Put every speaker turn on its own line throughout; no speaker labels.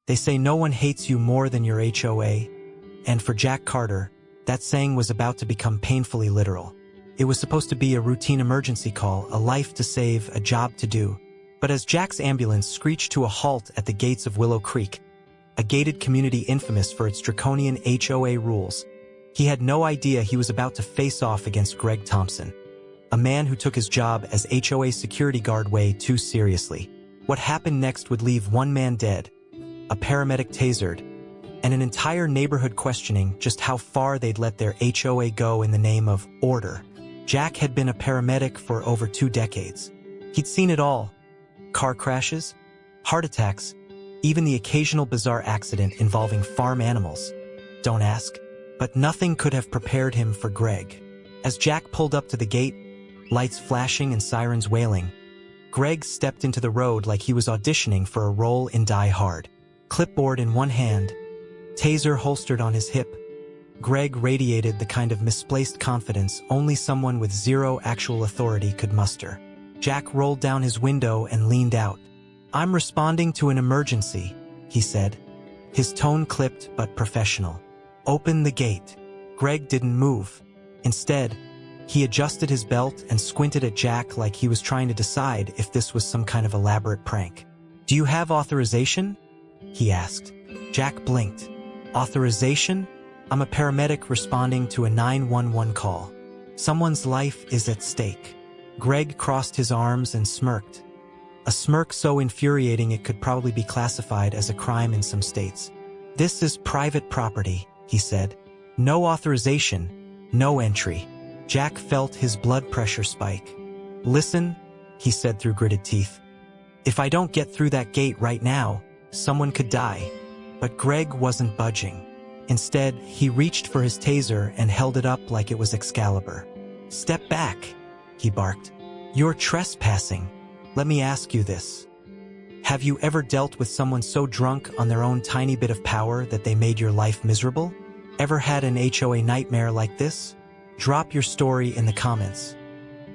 They say no one hates you more than your HOA, and for Jack Carter, that saying was about to become painfully literal. It was supposed to be a routine emergency call, a life to save, a job to do. But as Jack's ambulance screeched to a halt at the gates of Willow Creek, a gated community infamous for its draconian HOA rules, he had no idea he was about to face off against Greg Thompson, a man who took his job as HOA security guard way too seriously. What happened next would leave one man dead, a paramedic tasered, and an entire neighborhood questioning just how far they'd let their HOA go in the name of order. Jack had been a paramedic for over 2 decades. He'd seen it all: car crashes, heart attacks, even the occasional bizarre accident involving farm animals. Don't ask. But nothing could have prepared him for Greg. As Jack pulled up to the gate, lights flashing and sirens wailing, Greg stepped into the road like he was auditioning for a role in Die Hard. Clipboard in one hand, taser holstered on his hip, Greg radiated the kind of misplaced confidence only someone with zero actual authority could muster. Jack rolled down his window and leaned out. "I'm responding to an emergency," he said, his tone clipped but professional. "Open the gate." Greg didn't move. Instead, he adjusted his belt and squinted at Jack like he was trying to decide if this was some kind of elaborate prank. "Do you have authorization?" he asked. Jack blinked. "Authorization? I'm a paramedic responding to a 911 call. Someone's life is at stake." Greg crossed his arms and smirked. A smirk so infuriating it could probably be classified as a crime in some states. "This is private property," he said. "No authorization, no entry." Jack felt his blood pressure spike. "Listen," he said through gritted teeth. "If I don't get through that gate right now, someone could die." But Greg wasn't budging. Instead, he reached for his taser and held it up like it was Excalibur. "Step back," he barked. "You're trespassing. Let me ask you this. Have you ever dealt with someone so drunk on their own tiny bit of power that they made your life miserable? Ever had an HOA nightmare like this? Drop your story in the comments.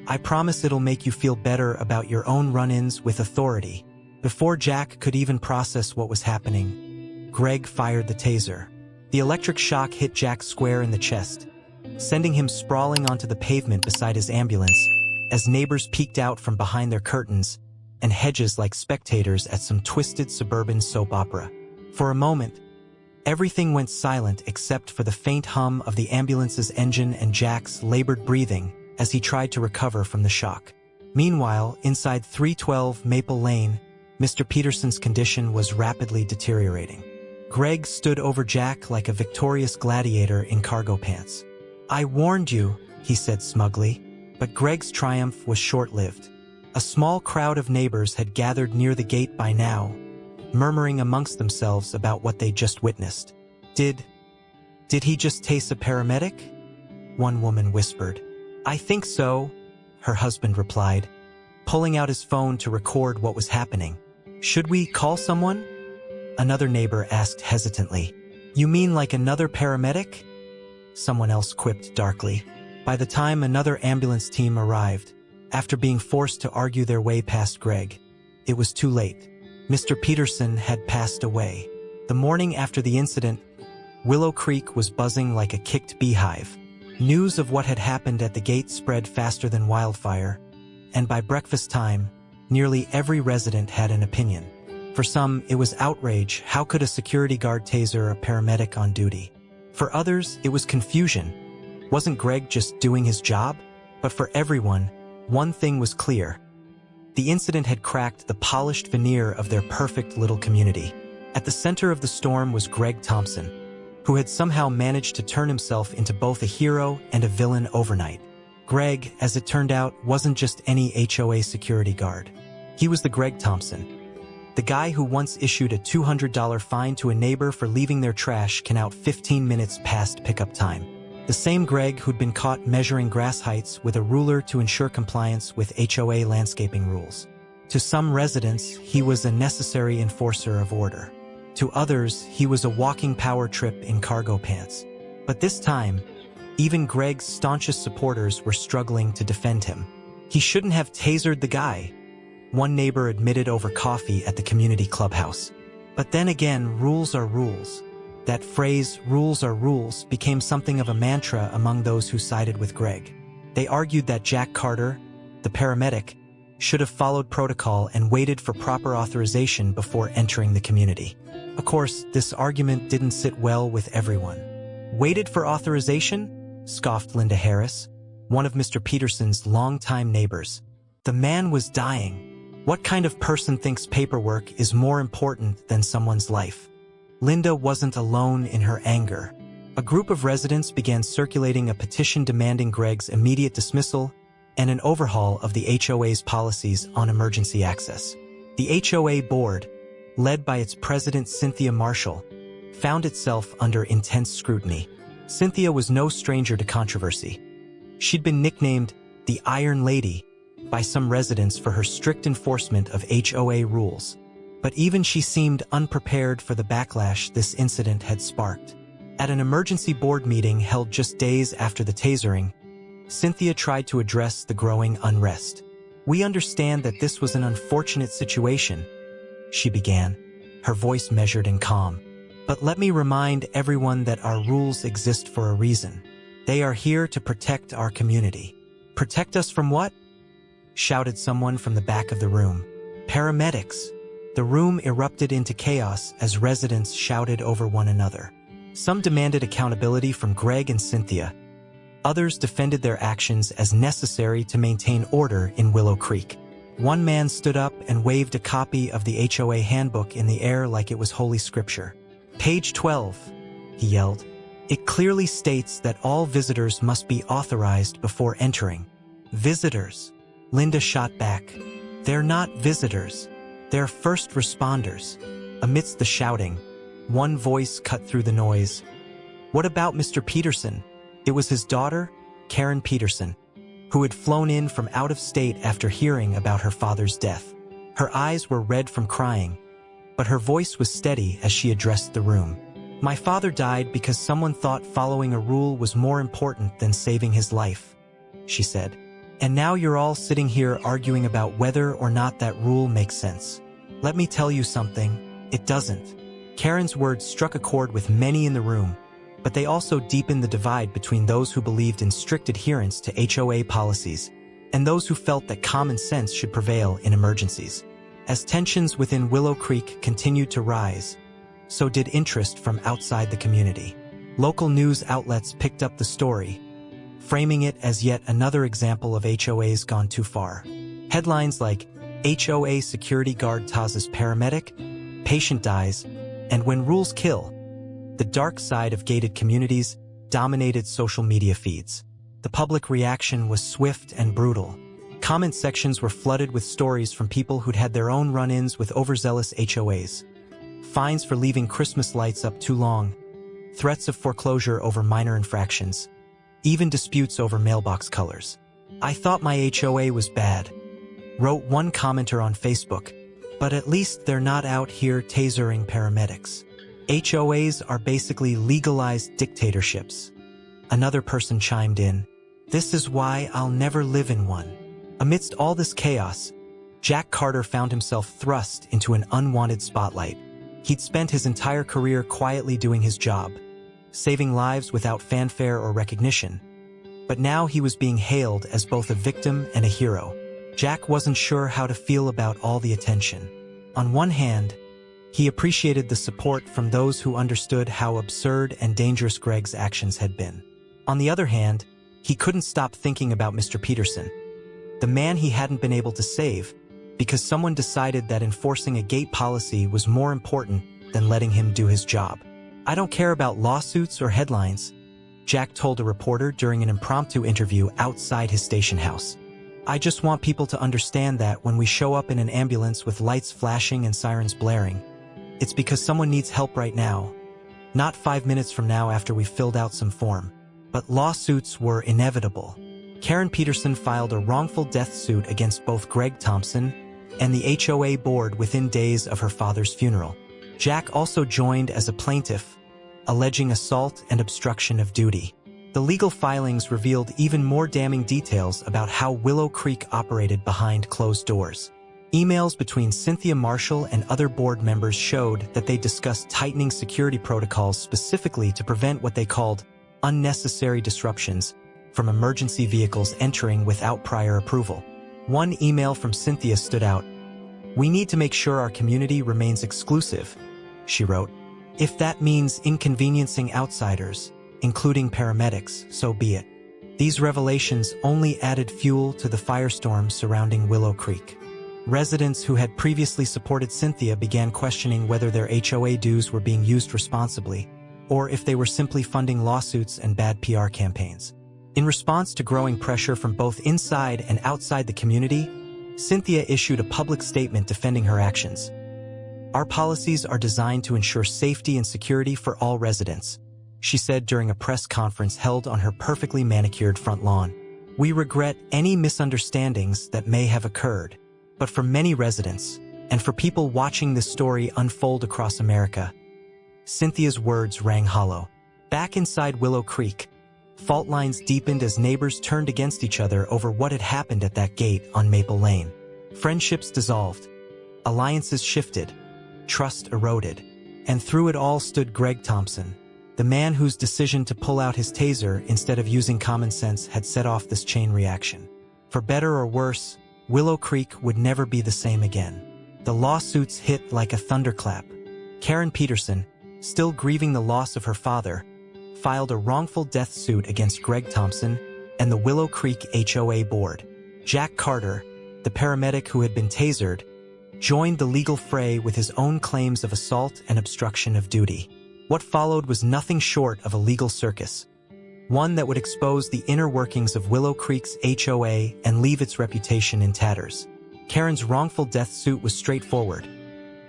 I promise it'll make you feel better about your own run-ins with authority." Before Jack could even process what was happening, Greg fired the taser. The electric shock hit Jack square in the chest, sending him sprawling onto the pavement beside his ambulance as neighbors peeked out from behind their curtains and hedges like spectators at some twisted suburban soap opera. For a moment, everything went silent except for the faint hum of the ambulance's engine and Jack's labored breathing as he tried to recover from the shock. Meanwhile, inside 312 Maple Lane, Mr. Peterson's condition was rapidly deteriorating. Greg stood over Jack like a victorious gladiator in cargo pants. "I warned you," he said smugly, but Greg's triumph was short-lived. A small crowd of neighbors had gathered near the gate by now, murmuring amongst themselves about what they'd just witnessed. Did he just tase a paramedic?" one woman whispered. "I think so," her husband replied, pulling out his phone to record what was happening. "Should we call someone?" another neighbor asked hesitantly. "You mean like another paramedic?" someone else quipped darkly. By the time another ambulance team arrived, after being forced to argue their way past Greg, it was too late. Mr. Peterson had passed away. The morning after the incident, Willow Creek was buzzing like a kicked beehive. News of what had happened at the gate spread faster than wildfire, and by breakfast time, nearly every resident had an opinion. For some, it was outrage. How could a security guard taser a paramedic on duty? For others, it was confusion. Wasn't Greg just doing his job? But for everyone, one thing was clear. The incident had cracked the polished veneer of their perfect little community. At the center of the storm was Greg Thompson, who had somehow managed to turn himself into both a hero and a villain overnight. Greg, as it turned out, wasn't just any HOA security guard. He was the Greg Thompson, the guy who once issued a $200 fine to a neighbor for leaving their trash can out 15 minutes past pickup time. The same Greg who'd been caught measuring grass heights with a ruler to ensure compliance with HOA landscaping rules. To some residents, he was a necessary enforcer of order. To others, he was a walking power trip in cargo pants. But this time, even Greg's staunchest supporters were struggling to defend him. He shouldn't have tasered the guy, one neighbor admitted over coffee at the community clubhouse. But then again, rules are rules. That phrase, rules are rules, became something of a mantra among those who sided with Greg. They argued that Jack Carter, the paramedic, should have followed protocol and waited for proper authorization before entering the community. Of course, this argument didn't sit well with everyone. Waited for authorization? Scoffed Linda Harris, one of Mr. Peterson's longtime neighbors. The man was dying. What kind of person thinks paperwork is more important than someone's life? Linda wasn't alone in her anger. A group of residents began circulating a petition demanding Greg's immediate dismissal and an overhaul of the HOA's policies on emergency access. The HOA board, led by its president Cynthia Marshall, found itself under intense scrutiny. Cynthia was no stranger to controversy. She'd been nicknamed the Iron Lady by some residents for her strict enforcement of HOA rules. But even she seemed unprepared for the backlash this incident had sparked. At an emergency board meeting held just days after the tasering, Cynthia tried to address the growing unrest. "We understand that this was an unfortunate situation," she began, her voice measured and calm. "But let me remind everyone that our rules exist for a reason. They are here to protect our community." "Protect us from what?" shouted someone from the back of the room. "Paramedics." The room erupted into chaos as residents shouted over one another. Some demanded accountability from Greg and Cynthia. Others defended their actions as necessary to maintain order in Willow Creek. One man stood up and waved a copy of the HOA handbook in the air like it was holy scripture. "Page 12, he yelled. "It clearly states that all visitors must be authorized before entering." "Visitors," Linda shot back. "They're not visitors. They're first responders." Amidst the shouting, one voice cut through the noise. "What about Mr. Peterson?" It was his daughter, Karen Peterson, who had flown in from out of state after hearing about her father's death. Her eyes were red from crying, but her voice was steady as she addressed the room. "My father died because someone thought following a rule was more important than saving his life," she said. "And now you're all sitting here arguing about whether or not that rule makes sense. Let me tell you something, it doesn't." Karen's words struck a chord with many in the room, but they also deepened the divide between those who believed in strict adherence to HOA policies and those who felt that common sense should prevail in emergencies. As tensions within Willow Creek continued to rise, so did interest from outside the community. Local news outlets picked up the story, framing it as yet another example of HOAs gone too far. Headlines like, "HOA security guard Tasered paramedic," "Patient dies," and "When rules kill." The dark side of gated communities dominated social media feeds. The public reaction was swift and brutal. Comment sections were flooded with stories from people who'd had their own run-ins with overzealous HOAs. Fines for leaving Christmas lights up too long, threats of foreclosure over minor infractions, even disputes over mailbox colors. "I thought my HOA was bad," wrote one commenter on Facebook, "but at least they're not out here tasering paramedics. HOAs are basically legalized dictatorships." Another person chimed in, "This is why I'll never live in one." Amidst all this chaos, Jack Carter found himself thrust into an unwanted spotlight. He'd spent his entire career quietly doing his job, saving lives without fanfare or recognition. But now he was being hailed as both a victim and a hero. Jack wasn't sure how to feel about all the attention. On one hand, he appreciated the support from those who understood how absurd and dangerous Greg's actions had been. On the other hand, he couldn't stop thinking about Mr. Peterson, the man he hadn't been able to save, because someone decided that enforcing a gate policy was more important than letting him do his job. "I don't care about lawsuits or headlines," Jack told a reporter during an impromptu interview outside his station house. "I just want people to understand that when we show up in an ambulance with lights flashing and sirens blaring, it's because someone needs help right now, not 5 minutes from now after we've filled out some form." But lawsuits were inevitable. Karen Peterson filed a wrongful death suit against both Greg Thompson and the HOA board within days of her father's funeral. Jack also joined as a plaintiff, alleging assault and obstruction of duty. The legal filings revealed even more damning details about how Willow Creek operated behind closed doors. Emails between Cynthia Marshall and other board members showed that they discussed tightening security protocols specifically to prevent what they called unnecessary disruptions from emergency vehicles entering without prior approval. One email from Cynthia stood out. "We need to make sure our community remains exclusive," she wrote. "If that means inconveniencing outsiders, including paramedics, so be it." These revelations only added fuel to the firestorm surrounding Willow Creek. Residents who had previously supported Cynthia began questioning whether their HOA dues were being used responsibly, or if they were simply funding lawsuits and bad PR campaigns. In response to growing pressure from both inside and outside the community, Cynthia issued a public statement defending her actions. "Our policies are designed to ensure safety and security for all residents," she said during a press conference held on her perfectly manicured front lawn. "We regret any misunderstandings that may have occurred, but for many residents, and for people watching this story unfold across America," Cynthia's words rang hollow. Back inside Willow Creek, fault lines deepened as neighbors turned against each other over what had happened at that gate on Maple Lane. Friendships dissolved, alliances shifted, trust eroded, and through it all stood Greg Thompson, the man whose decision to pull out his taser instead of using common sense had set off this chain reaction. For better or worse, Willow Creek would never be the same again. The lawsuits hit like a thunderclap. Karen Peterson, still grieving the loss of her father, filed a wrongful death suit against Greg Thompson and the Willow Creek HOA board. Jack Carter, the paramedic who had been tasered, joined the legal fray with his own claims of assault and obstruction of duty. What followed was nothing short of a legal circus, one that would expose the inner workings of Willow Creek's HOA and leave its reputation in tatters. Karen's wrongful death suit was straightforward.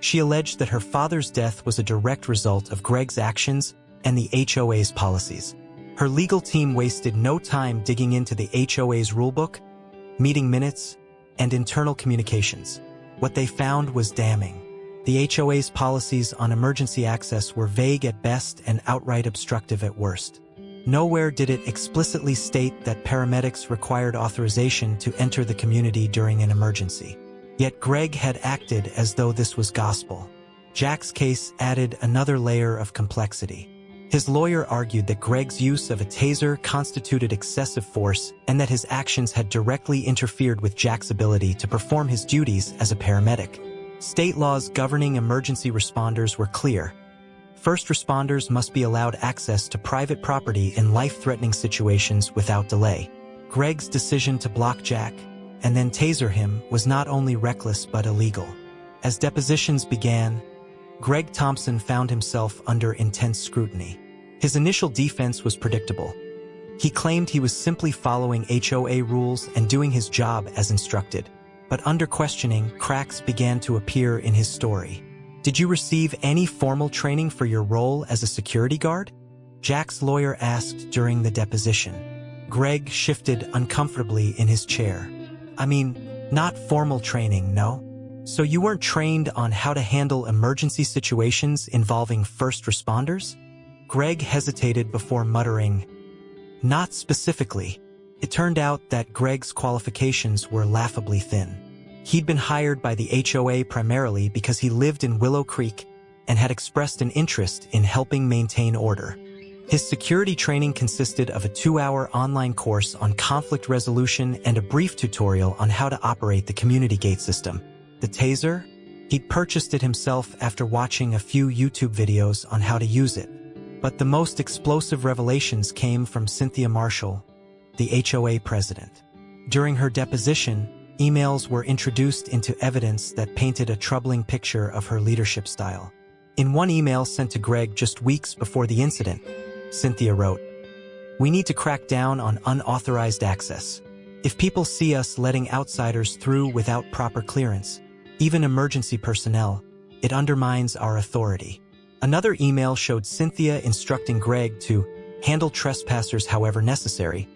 She alleged that her father's death was a direct result of Greg's actions and the HOA's policies. Her legal team wasted no time digging into the HOA's rulebook, meeting minutes, and internal communications. What they found was damning. The HOA's policies on emergency access were vague at best and outright obstructive at worst. Nowhere did it explicitly state that paramedics required authorization to enter the community during an emergency. Yet Greg had acted as though this was gospel. Jack's case added another layer of complexity. His lawyer argued that Greg's use of a taser constituted excessive force and that his actions had directly interfered with Jack's ability to perform his duties as a paramedic. State laws governing emergency responders were clear. First responders must be allowed access to private property in life-threatening situations without delay. Greg's decision to block Jack and then taser him was not only reckless but illegal. As depositions began, Greg Thompson found himself under intense scrutiny. His initial defense was predictable. He claimed he was simply following HOA rules and doing his job as instructed. But under questioning, cracks began to appear in his story. "Did you receive any formal training for your role as a security guard?" Jack's lawyer asked during the deposition. Greg shifted uncomfortably in his chair. "I mean, not formal training, no? So you weren't trained on how to handle emergency situations involving first responders?" Greg hesitated before muttering, "Not specifically." It turned out that Greg's qualifications were laughably thin. He'd been hired by the HOA primarily because he lived in Willow Creek and had expressed an interest in helping maintain order. His security training consisted of a 2-hour online course on conflict resolution and a brief tutorial on how to operate the community gate system. The taser? He'd purchased it himself after watching a few YouTube videos on how to use it. But the most explosive revelations came from Cynthia Marshall, the HOA president. During her deposition, emails were introduced into evidence that painted a troubling picture of her leadership style. In one email sent to Greg just weeks before the incident, Cynthia wrote, "We need to crack down on unauthorized access. If people see us letting outsiders through without proper clearance, even emergency personnel, it undermines our authority." Another email showed Cynthia instructing Greg to handle trespassers however necessary,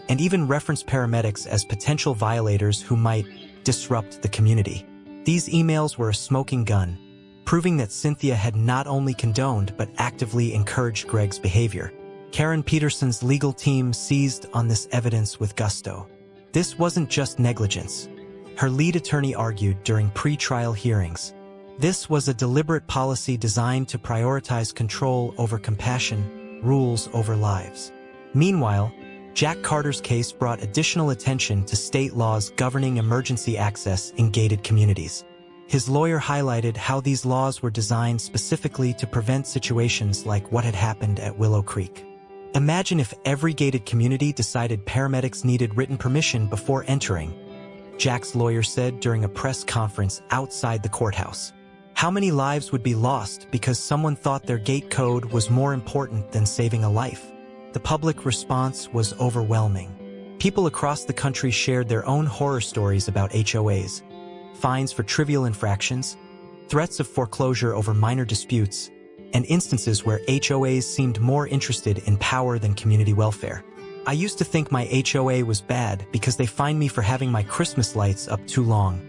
and even referenced paramedics as potential violators who might disrupt the community. These emails were a smoking gun, proving that Cynthia had not only condoned but actively encouraged Greg's behavior. Karen Peterson's legal team seized on this evidence with gusto. This wasn't just negligence. her lead attorney argued during pre-trial hearings. This was a deliberate policy designed to prioritize control over compassion, rules over lives. Meanwhile, Jack Carter's case brought additional attention to state laws governing emergency access in gated communities. His lawyer highlighted how these laws were designed specifically to prevent situations like what had happened at Willow Creek. Imagine if every gated community decided paramedics needed written permission before entering, Jack's lawyer said during a press conference outside the courthouse. How many lives would be lost because someone thought their gate code was more important than saving a life? The public response was overwhelming. People across the country shared their own horror stories about HOAs, fines for trivial infractions, threats of foreclosure over minor disputes, and instances where HOAs seemed more interested in power than community welfare. I used to think my HOA was bad because they fined me for having my Christmas lights up too long.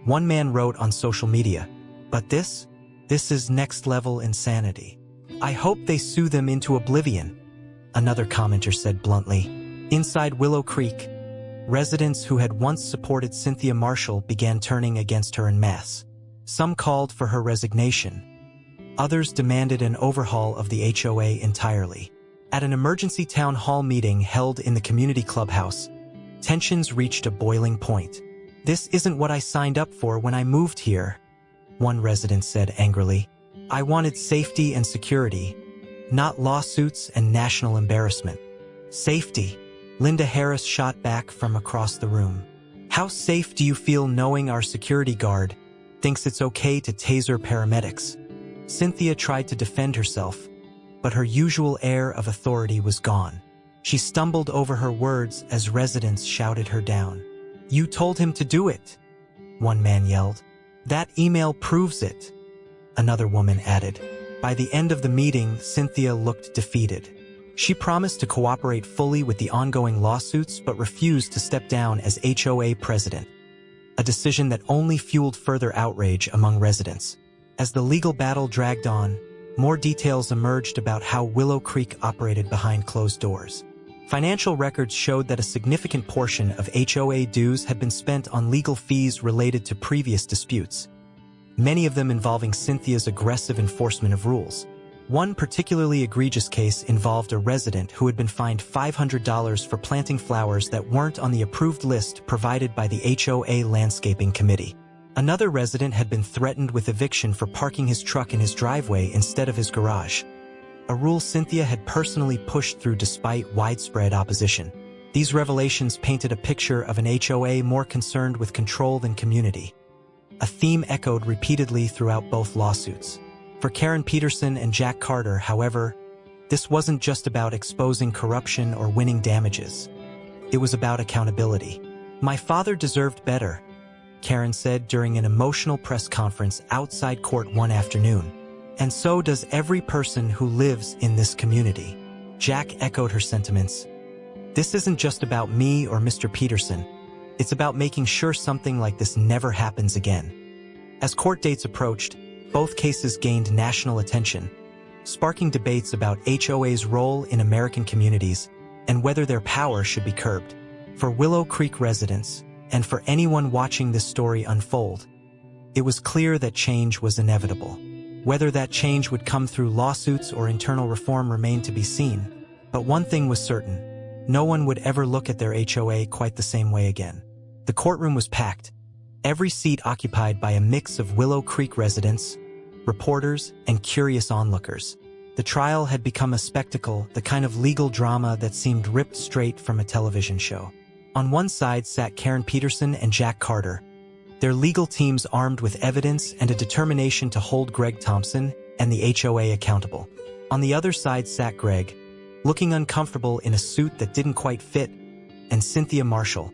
One man wrote on social media, but this is next-level insanity. I hope they sue them into oblivion, another commenter said bluntly. Inside Willow Creek, residents who had once supported Cynthia Marshall began turning against her en masse. Some called for her resignation. Others demanded an overhaul of the HOA entirely. At an emergency town hall meeting held in the community clubhouse, tensions reached a boiling point. "This isn't what I signed up for when I moved here," one resident said angrily. "I wanted safety and security, not lawsuits and national embarrassment." "Safety," Linda Harris shot back from across the room. "How safe do you feel knowing our security guard thinks it's okay to taser paramedics?" Cynthia tried to defend herself, but her usual air of authority was gone. She stumbled over her words as residents shouted her down. "You told him to do it," one man yelled. "That email proves it," another woman added. By the end of the meeting, Cynthia looked defeated. She promised to cooperate fully with the ongoing lawsuits but refused to step down as HOA president, a decision that only fueled further outrage among residents. As the legal battle dragged on, more details emerged about how Willow Creek operated behind closed doors. Financial records showed that a significant portion of HOA dues had been spent on legal fees related to previous disputes, many of them involving Cynthia's aggressive enforcement of rules. One particularly egregious case involved a resident who had been fined $500 for planting flowers that weren't on the approved list provided by the HOA landscaping committee. Another resident had been threatened with eviction for parking his truck in his driveway instead of his garage, a rule Cynthia had personally pushed through despite widespread opposition. These revelations painted a picture of an HOA more concerned with control than community, a theme echoed repeatedly throughout both lawsuits. For Karen Peterson and Jack Carter, however, this wasn't just about exposing corruption or winning damages. It was about accountability. "My father deserved better," Karen said during an emotional press conference outside court one afternoon. "And so does every person who lives in this community." Jack echoed her sentiments. "This isn't just about me or Mr. Peterson. It's about making sure something like this never happens again." As court dates approached, both cases gained national attention, sparking debates about HOA's role in American communities and whether their power should be curbed. For Willow Creek residents, and for anyone watching this story unfold, it was clear that change was inevitable. Whether that change would come through lawsuits or internal reform remained to be seen. But one thing was certain: no one would ever look at their HOA quite the same way again. The courtroom was packed, every seat occupied by a mix of Willow Creek residents, reporters, and curious onlookers. The trial had become a spectacle, the kind of legal drama that seemed ripped straight from a television show. On one side sat Karen Peterson and Jack Carter, their legal teams armed with evidence and a determination to hold Greg Thompson and the HOA accountable. On the other side sat Greg, looking uncomfortable in a suit that didn't quite fit, and Cynthia Marshall,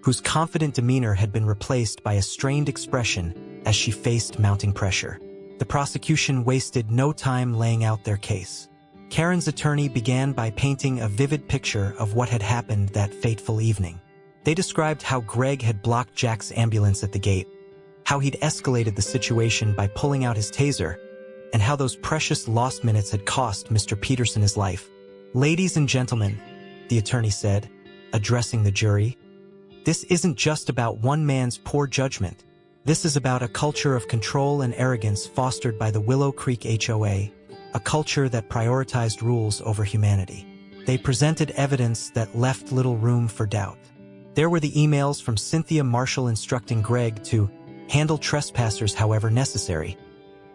whose confident demeanor had been replaced by a strained expression as she faced mounting pressure. The prosecution wasted no time laying out their case. Karen's attorney began by painting a vivid picture of what had happened that fateful evening. They described how Greg had blocked Jack's ambulance at the gate, how he'd escalated the situation by pulling out his taser, and how those precious lost minutes had cost Mr. Peterson his life. "Ladies and gentlemen," the attorney said, addressing the jury, This isn't just about one man's poor judgment. This is about a culture of control and arrogance fostered by the Willow Creek HOA, a culture that prioritized rules over humanity. They presented evidence that left little room for doubt. There were the emails from Cynthia Marshall instructing Greg to handle trespassers however necessary,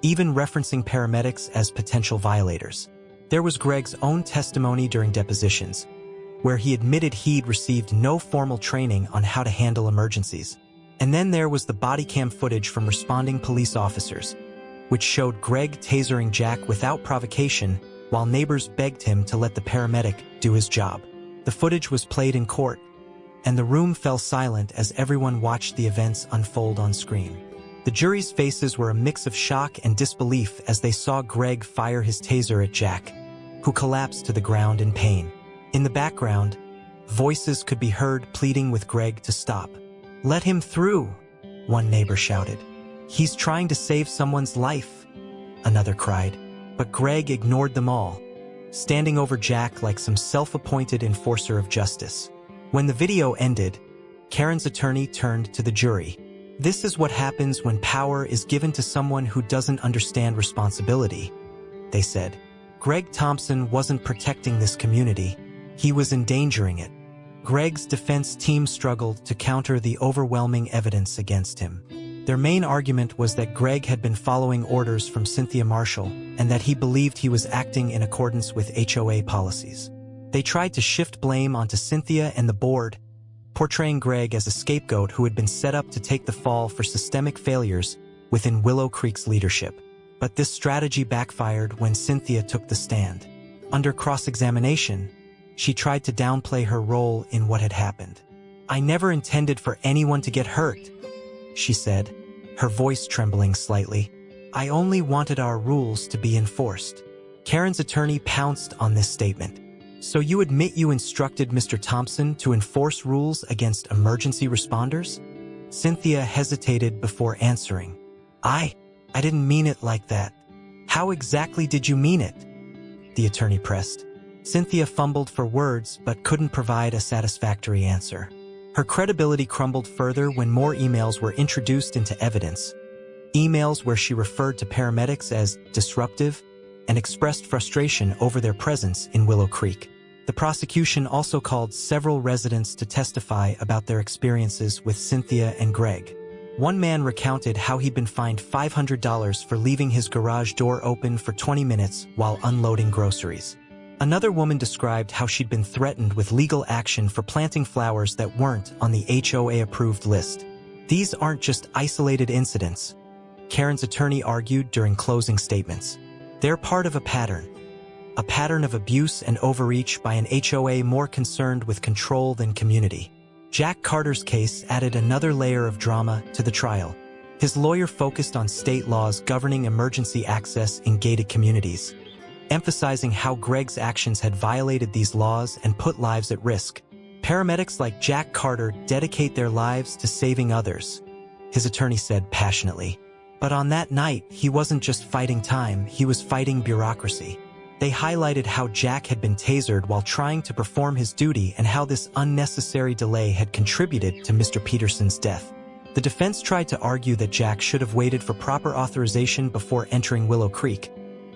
even referencing paramedics as potential violators. There was Greg's own testimony during depositions, where he admitted he'd received no formal training on how to handle emergencies. And then there was the body cam footage from responding police officers, which showed Greg tasering Jack without provocation while neighbors begged him to let the paramedic do his job. The footage was played in court, and the room fell silent as everyone watched the events unfold on screen. The jury's faces were a mix of shock and disbelief as they saw Greg fire his taser at Jack, who collapsed to the ground in pain. In the background, voices could be heard pleading with Greg to stop. "Let him through," one neighbor shouted. "He's trying to save someone's life," another cried. But Greg ignored them all, standing over Jack like some self-appointed enforcer of justice. When the video ended, Karen's attorney turned to the jury. "This is what happens when power is given to someone who doesn't understand responsibility," they said. Greg Thompson wasn't protecting this community, he was endangering it. Greg's defense team struggled to counter the overwhelming evidence against him. Their main argument was that Greg had been following orders from Cynthia Marshall and that he believed he was acting in accordance with HOA policies. They tried to shift blame onto Cynthia and the board, portraying Greg as a scapegoat who had been set up to take the fall for systemic failures within Willow Creek's leadership. But this strategy backfired when Cynthia took the stand. Under cross-examination, she tried to downplay her role in what had happened. "I never intended for anyone to get hurt," she said, her voice trembling slightly. "I only wanted our rules to be enforced." Karen's attorney pounced on this statement. "So you admit you instructed Mr. Thompson to enforce rules against emergency responders?" Cynthia hesitated before answering. I didn't mean it like that." "How exactly did you mean it?" the attorney pressed. Cynthia fumbled for words but couldn't provide a satisfactory answer. Her credibility crumbled further when more emails were introduced into evidence. Emails where she referred to paramedics as disruptive and expressed frustration over their presence in Willow Creek. The prosecution also called several residents to testify about their experiences with Cynthia and Greg. One man recounted how he'd been fined $500 for leaving his garage door open for 20 minutes while unloading groceries. Another woman described how she'd been threatened with legal action for planting flowers that weren't on the HOA-approved list. These aren't just isolated incidents, Karen's attorney argued during closing statements. They're part of a pattern of abuse and overreach by an HOA more concerned with control than community. Jack Carter's case added another layer of drama to the trial. His lawyer focused on state laws governing emergency access in gated communities, emphasizing how Greg's actions had violated these laws and put lives at risk. "Paramedics like Jack Carter dedicate their lives to saving others," his attorney said passionately. But on that night, he wasn't just fighting time, he was fighting bureaucracy. They highlighted how Jack had been tasered while trying to perform his duty and how this unnecessary delay had contributed to Mr. Peterson's death. The defense tried to argue that Jack should have waited for proper authorization before entering Willow Creek,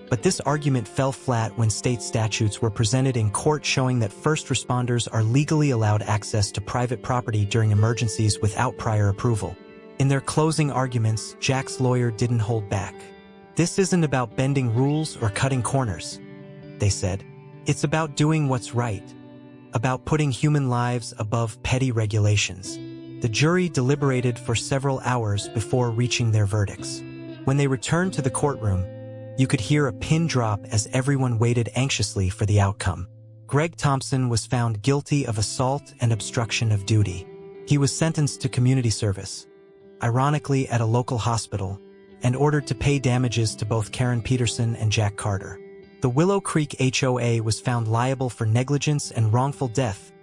but this argument fell flat when state statutes were presented in court showing that first responders are legally allowed access to private property during emergencies without prior approval. In their closing arguments, Jack's lawyer didn't hold back. "This isn't about bending rules or cutting corners," they said. "It's about doing what's right, about putting human lives above petty regulations." The jury deliberated for several hours before reaching their verdicts. When they returned to the courtroom, you could hear a pin drop as everyone waited anxiously for the outcome. Greg Thompson was found guilty of assault and obstruction of duty. He was sentenced to community service, ironically at a local hospital, and ordered to pay damages to both Karen Peterson and Jack Carter. The Willow Creek HOA was found liable for negligence and wrongful death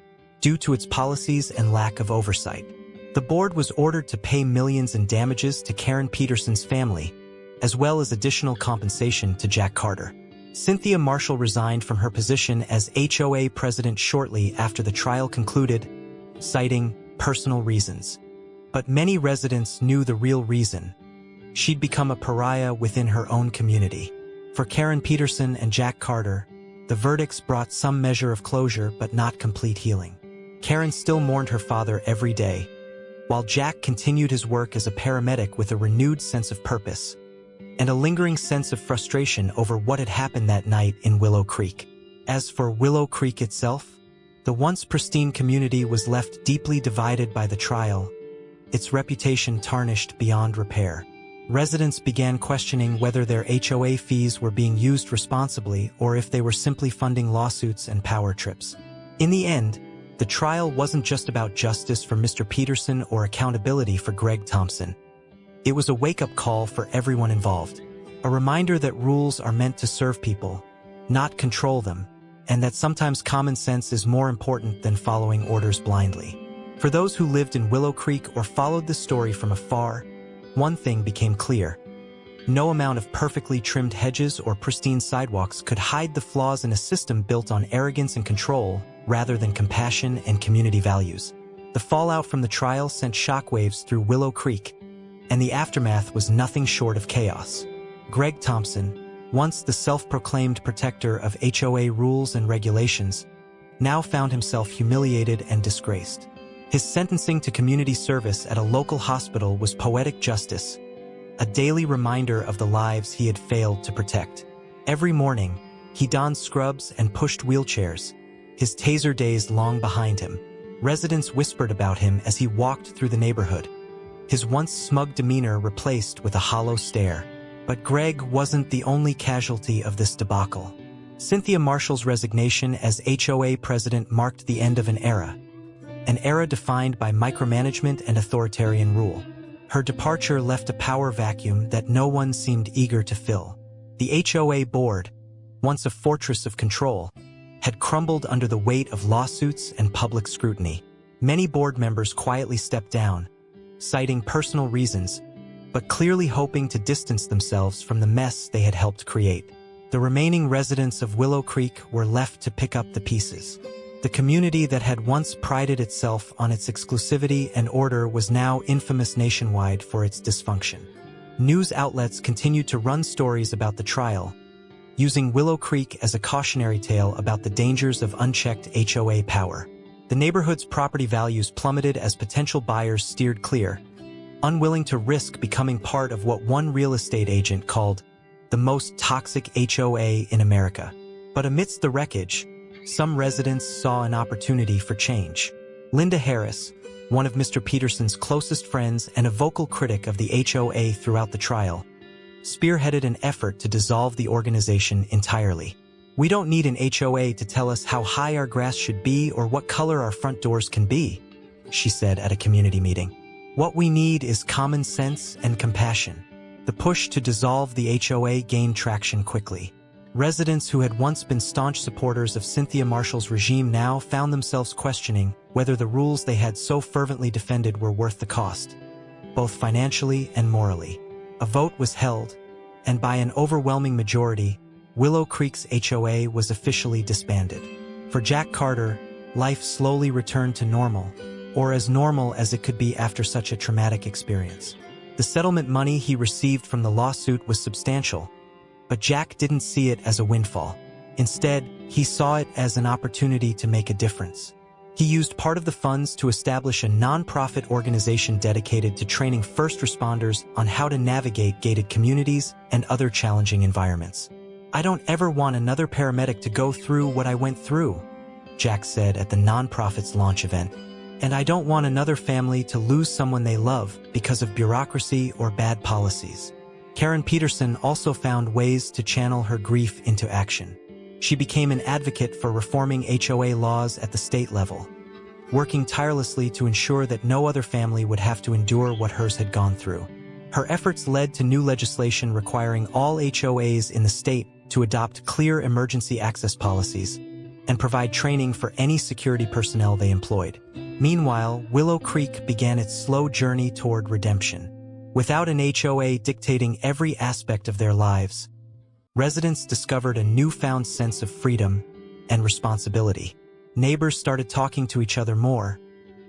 due to its policies and lack of oversight. The board was ordered to pay millions in damages to Karen Peterson's family, as well as additional compensation to Jack Carter. Cynthia Marshall resigned from her position as HOA president shortly after the trial concluded, citing personal reasons. But many residents knew the real reason. She'd become a pariah within her own community. For Karen Peterson and Jack Carter, the verdicts brought some measure of closure but not complete healing. Karen still mourned her father every day, while Jack continued his work as a paramedic with a renewed sense of purpose and a lingering sense of frustration over what had happened that night in Willow Creek. As for Willow Creek itself, the once pristine community was left deeply divided by the trial, its reputation tarnished beyond repair. Residents began questioning whether their HOA fees were being used responsibly or if they were simply funding lawsuits and power trips. In the end, the trial wasn't just about justice for Mr. Peterson or accountability for Greg Thompson. It was a wake-up call for everyone involved, a reminder that rules are meant to serve people, not control them, and that sometimes common sense is more important than following orders blindly. For those who lived in Willow Creek or followed the story from afar, one thing became clear. No amount of perfectly trimmed hedges or pristine sidewalks could hide the flaws in a system built on arrogance and control rather than compassion and community values. The fallout from the trial sent shockwaves through Willow Creek, and the aftermath was nothing short of chaos. Greg Thompson, once the self-proclaimed protector of HOA rules and regulations, now found himself humiliated and disgraced. His sentencing to community service at a local hospital was poetic justice, a daily reminder of the lives he had failed to protect. Every morning, he donned scrubs and pushed wheelchairs, his taser days long behind him. Residents whispered about him as he walked through the neighborhood, his once smug demeanor replaced with a hollow stare. But Greg wasn't the only casualty of this debacle. Cynthia Marshall's resignation as HOA president marked the end of an era defined by micromanagement and authoritarian rule. Her departure left a power vacuum that no one seemed eager to fill. The HOA board, once a fortress of control, had crumbled under the weight of lawsuits and public scrutiny. Many board members quietly stepped down, citing personal reasons, but clearly hoping to distance themselves from the mess they had helped create. The remaining residents of Willow Creek were left to pick up the pieces. The community that had once prided itself on its exclusivity and order was now infamous nationwide for its dysfunction. News outlets continued to run stories about the trial, using Willow Creek as a cautionary tale about the dangers of unchecked HOA power. The neighborhood's property values plummeted as potential buyers steered clear, unwilling to risk becoming part of what one real estate agent called the most toxic HOA in America. But amidst the wreckage, some residents saw an opportunity for change. Linda Harris, one of Mr. Peterson's closest friends and a vocal critic of the HOA throughout the trial, spearheaded an effort to dissolve the organization entirely. "We don't need an HOA to tell us how high our grass should be or what color our front doors can be," she said at a community meeting. "What we need is common sense and compassion." The push to dissolve the HOA gained traction quickly. Residents who had once been staunch supporters of Cynthia Marshall's regime now found themselves questioning whether the rules they had so fervently defended were worth the cost, both financially and morally. A vote was held, and by an overwhelming majority, Willow Creek's HOA was officially disbanded. For Jack Carter, life slowly returned to normal, or as normal as it could be after such a traumatic experience. The settlement money he received from the lawsuit was substantial, but Jack didn't see it as a windfall. Instead, he saw it as an opportunity to make a difference. He used part of the funds to establish a nonprofit organization dedicated to training first responders on how to navigate gated communities and other challenging environments. "I don't ever want another paramedic to go through what I went through," Jack said at the nonprofit's launch event. "And I don't want another family to lose someone they love because of bureaucracy or bad policies." Karen Peterson also found ways to channel her grief into action. She became an advocate for reforming HOA laws at the state level, working tirelessly to ensure that no other family would have to endure what hers had gone through. Her efforts led to new legislation requiring all HOAs in the state to adopt clear emergency access policies and provide training for any security personnel they employed. Meanwhile, Willow Creek began its slow journey toward redemption. Without an HOA dictating every aspect of their lives, residents discovered a newfound sense of freedom and responsibility. Neighbors started talking to each other more,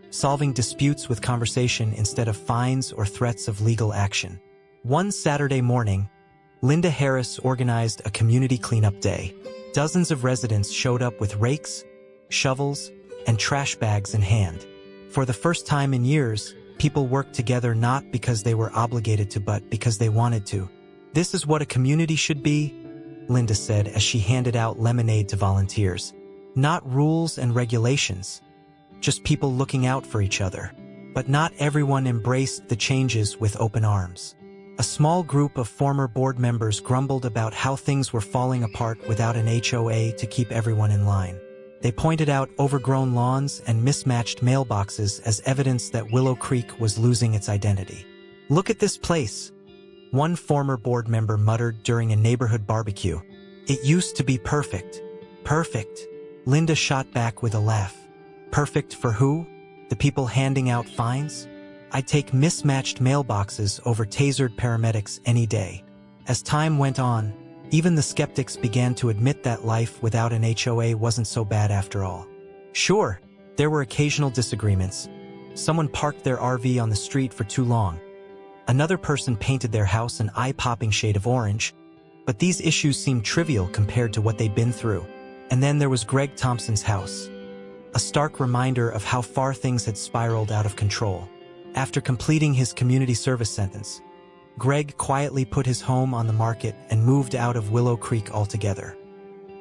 solving disputes with conversation instead of fines or threats of legal action. One Saturday morning, Linda Harris organized a community cleanup day. Dozens of residents showed up with rakes, shovels, and trash bags in hand. For the first time in years, people worked together not because they were obligated to but because they wanted to. "This is what a community should be," Linda said as she handed out lemonade to volunteers. "Not rules and regulations, just people looking out for each other." But not everyone embraced the changes with open arms. A small group of former board members grumbled about how things were falling apart without an HOA to keep everyone in line. They pointed out overgrown lawns and mismatched mailboxes as evidence that Willow Creek was losing its identity. "Look at this place," one former board member muttered during a neighborhood barbecue. "It used to be perfect." "Perfect," Linda shot back with a laugh. "Perfect for who? The people handing out fines? I'd take mismatched mailboxes over tasered paramedics any day." As time went on, even the skeptics began to admit that life without an HOA wasn't so bad after all. Sure, there were occasional disagreements. Someone parked their RV on the street for too long. Another person painted their house an eye-popping shade of orange, but these issues seemed trivial compared to what they'd been through. And then there was Greg Thompson's house, a stark reminder of how far things had spiraled out of control. After completing his community service sentence, Greg quietly put his home on the market and moved out of Willow Creek altogether.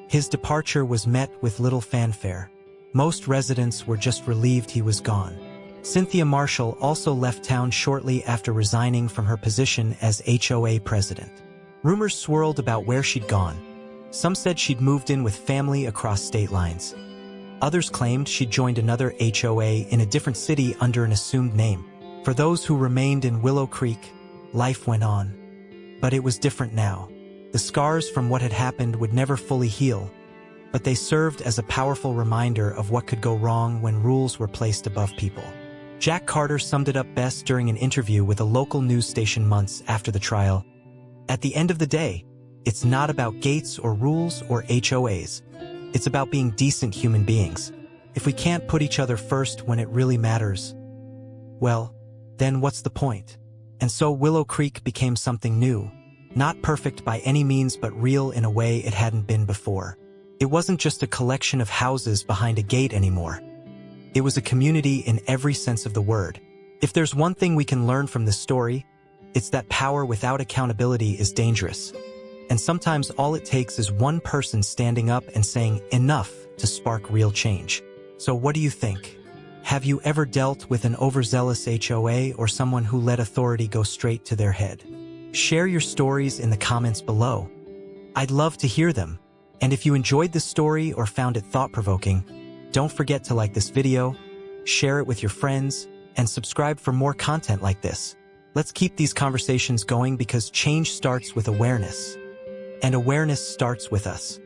His departure was met with little fanfare. Most residents were just relieved he was gone. Cynthia Marshall also left town shortly after resigning from her position as HOA president. Rumors swirled about where she'd gone. Some said she'd moved in with family across state lines. Others claimed she'd joined another HOA in a different city under an assumed name. For those who remained in Willow Creek, life went on. But it was different now. The scars from what had happened would never fully heal, but they served as a powerful reminder of what could go wrong when rules were placed above people. Jack Carter summed it up best during an interview with a local news station months after the trial. "At the end of the day, it's not about gates or rules or HOAs. It's about being decent human beings. If we can't put each other first when it really matters, well, then what's the point?" And so Willow Creek became something new. Not perfect by any means, but real in a way it hadn't been before. It wasn't just a collection of houses behind a gate anymore. It was a community in every sense of the word. If there's one thing we can learn from this story, it's that power without accountability is dangerous. And sometimes all it takes is one person standing up and saying enough to spark real change. So what do you think? Have you ever dealt with an overzealous HOA or someone who let authority go straight to their head? Share your stories in the comments below. I'd love to hear them. And if you enjoyed this story or found it thought-provoking, don't forget to like this video, share it with your friends, and subscribe for more content like this. Let's keep these conversations going because change starts with awareness. And awareness starts with us.